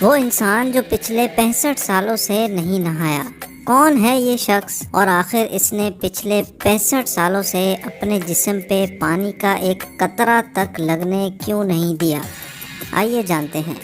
وہ انسان جو پچھلے 65 سالوں سے نہیں نہایا، کون ہے یہ شخص اور آخر اس نے پچھلے 65 سالوں سے اپنے جسم پہ پانی کا ایک قطرہ تک لگنے کیوں نہیں دیا؟ آئیے جانتے ہیں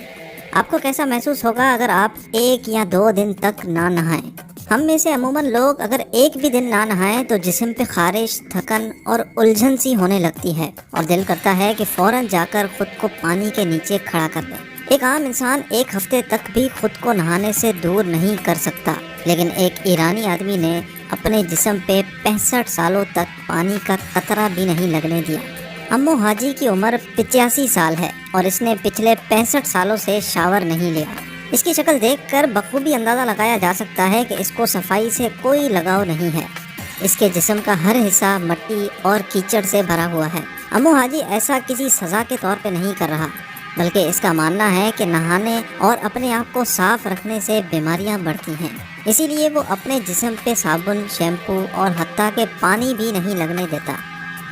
آپ کو کیسا محسوس ہوگا اگر آپ 1 یا 2 دن تک نہ نہائیں۔ ہم میں سے عموماً لوگ اگر ایک بھی دن نہ نہائیں تو جسم پہ خارش، تھکن اور الجھن سی ہونے لگتی ہے اور دل کرتا ہے کہ فوراً جا کر خود کو پانی کے نیچے کھڑا کر دیں۔ ایک عام انسان 1 ہفتے تک بھی خود کو نہانے سے دور نہیں کر سکتا، لیکن ایک ایرانی آدمی نے اپنے جسم پہ 65 سالوں تک پانی کا قطرہ بھی نہیں لگنے دیا۔ امو حاجی کی عمر 85 سال ہے اور اس نے پچھلے 65 سالوں سے شاور نہیں لیا۔ اس کی شکل دیکھ کر بخوبی اندازہ لگایا جا سکتا ہے کہ اس کو صفائی سے کوئی لگاؤ نہیں ہے۔ اس کے جسم کا ہر حصہ مٹی اور کیچڑ سے بھرا ہوا ہے۔ امو حاجی ایسا کسی سزا کے طور پہ نہیں کر رہا، بلکہ اس کا ماننا ہے کہ نہانے اور اپنے آپ کو صاف رکھنے سے بیماریاں بڑھتی ہیں، اسی لیے وہ اپنے جسم پہ صابن، شیمپو اور حتیٰ کہ پانی بھی نہیں لگنے دیتا۔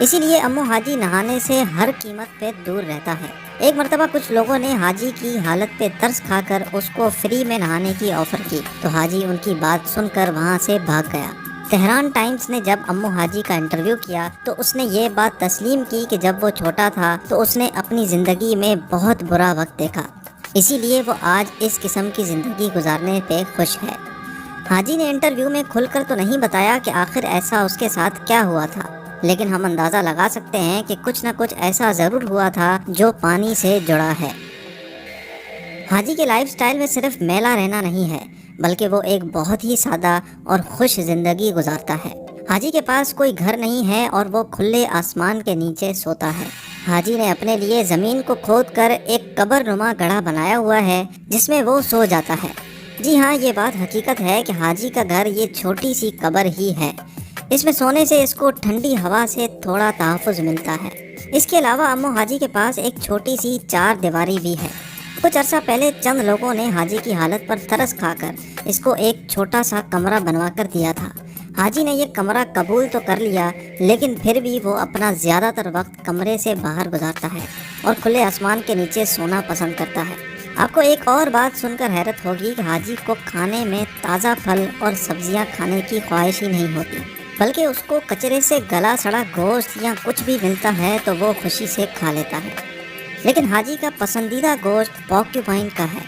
اسی لیے امو حاجی نہانے سے ہر قیمت پہ دور رہتا ہے۔ ایک مرتبہ کچھ لوگوں نے حاجی کی حالت پہ ترس کھا کر اس کو فری میں نہانے کی آفر کی تو حاجی ان کی بات سن کر وہاں سے بھاگ گیا۔ تہران ٹائمز نے جب امو حاجی کا انٹرویو کیا تو اس نے یہ بات تسلیم کی کہ جب وہ چھوٹا تھا تو اس نے اپنی زندگی میں بہت برا وقت دیکھا، اسی لیے وہ آج اس قسم کی زندگی گزارنے پہ خوش ہے۔ حاجی نے انٹرویو میں کھل کر تو نہیں بتایا کہ آخر ایسا اس کے ساتھ کیا ہوا تھا، لیکن ہم اندازہ لگا سکتے ہیں کہ کچھ نہ کچھ ایسا ضرور ہوا تھا جو پانی سے جڑا ہے۔ حاجی کے لائف سٹائل میں صرف میلا رہنا نہیں ہے، بلکہ وہ ایک بہت ہی سادہ اور خوش زندگی گزارتا ہے۔ حاجی کے پاس کوئی گھر نہیں ہے اور وہ کھلے آسمان کے نیچے سوتا ہے۔ حاجی نے اپنے لیے زمین کو کھود کر ایک قبر نما گڑھا بنایا ہوا ہے جس میں وہ سو جاتا ہے۔ جی ہاں، یہ بات حقیقت ہے کہ حاجی کا گھر یہ چھوٹی سی قبر ہی ہے۔ اس میں سونے سے اس کو ٹھنڈی ہوا سے تھوڑا تحفظ ملتا ہے۔ اس کے علاوہ امو حاجی کے پاس ایک چھوٹی سی 4 دیواری بھی ہے۔ کچھ عرصہ پہلے چند لوگوں نے حاجی کی حالت پر ترس کھا کر اس کو ایک چھوٹا سا کمرہ بنوا کر دیا تھا۔ حاجی نے یہ کمرہ قبول تو کر لیا، لیکن پھر بھی وہ اپنا زیادہ تر وقت کمرے سے باہر گزارتا ہے اور کھلے آسمان کے نیچے سونا پسند کرتا ہے۔ آپ کو ایک اور بات سن کر حیرت ہوگی کہ حاجی کو کھانے میں تازہ پھل اور سبزیاں کھانے کی خواہش ہی نہیں ہوتی، بلکہ اس کو کچرے سے گلا سڑا گوشت یا کچھ بھی ملتا ہے تو وہ خوشی سے کھا لیتا ہے۔ لیکن حاجی کا پسندیدہ گوشت پورکیوپائن کا ہے۔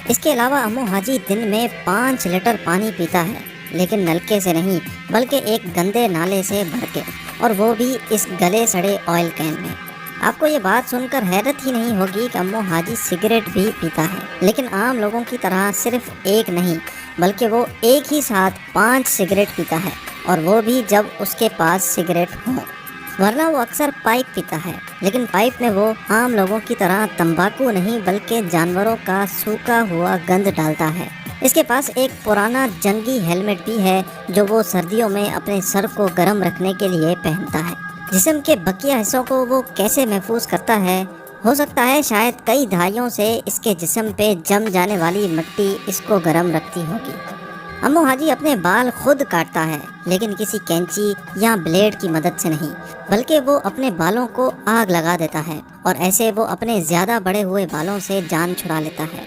اس کے علاوہ امو حاجی دن میں 5 لیٹر پانی پیتا ہے، لیکن نلکے سے نہیں بلکہ ایک گندے نالے سے بھر کے، اور وہ بھی اس گلے سڑے آئل کین میں۔ آپ کو یہ بات سن کر حیرت ہی نہیں ہوگی کہ امو حاجی سگریٹ بھی پیتا ہے، لیکن عام لوگوں کی طرح صرف ایک نہیں بلکہ وہ ایک ہی ساتھ 5 سگریٹ پیتا ہے، اور وہ بھی جب اس کے پاس سگریٹ ہوں، ورنہ وہ اکثر پائپ پیتا ہے۔ لیکن پائپ میں وہ عام لوگوں کی طرح تمباکو نہیں بلکہ جانوروں کا سوکھا ہوا گند ڈالتا ہے۔ اس کے پاس ایک پرانا جنگی ہیلمٹ بھی ہے جو وہ سردیوں میں اپنے سر کو گرم رکھنے کے لیے پہنتا ہے۔ جسم کے بقیہ حصوں کو وہ کیسے محفوظ کرتا ہے؟ ہو سکتا ہے شاید کئی دہائیوں سے اس کے جسم پہ جم جانے والی مٹی اس کو گرم رکھتی ہوگی۔ امو حاجی اپنے بال خود کاٹتا ہے، لیکن کسی کینچی یا بلیڈ کی مدد سے نہیں، بلکہ وہ اپنے بالوں کو آگ لگا دیتا ہے اور ایسے وہ اپنے زیادہ بڑے ہوئے بالوں سے جان چھڑا لیتا ہے۔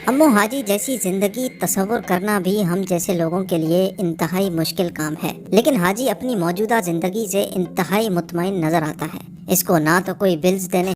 امو حاجی جیسی زندگی تصور کرنا بھی ہم جیسے لوگوں کے لیے انتہائی مشکل کام ہے، لیکن حاجی اپنی موجودہ زندگی سے انتہائی مطمئن نظر آتا ہے۔ اس کو نہ تو کوئی بلز دینے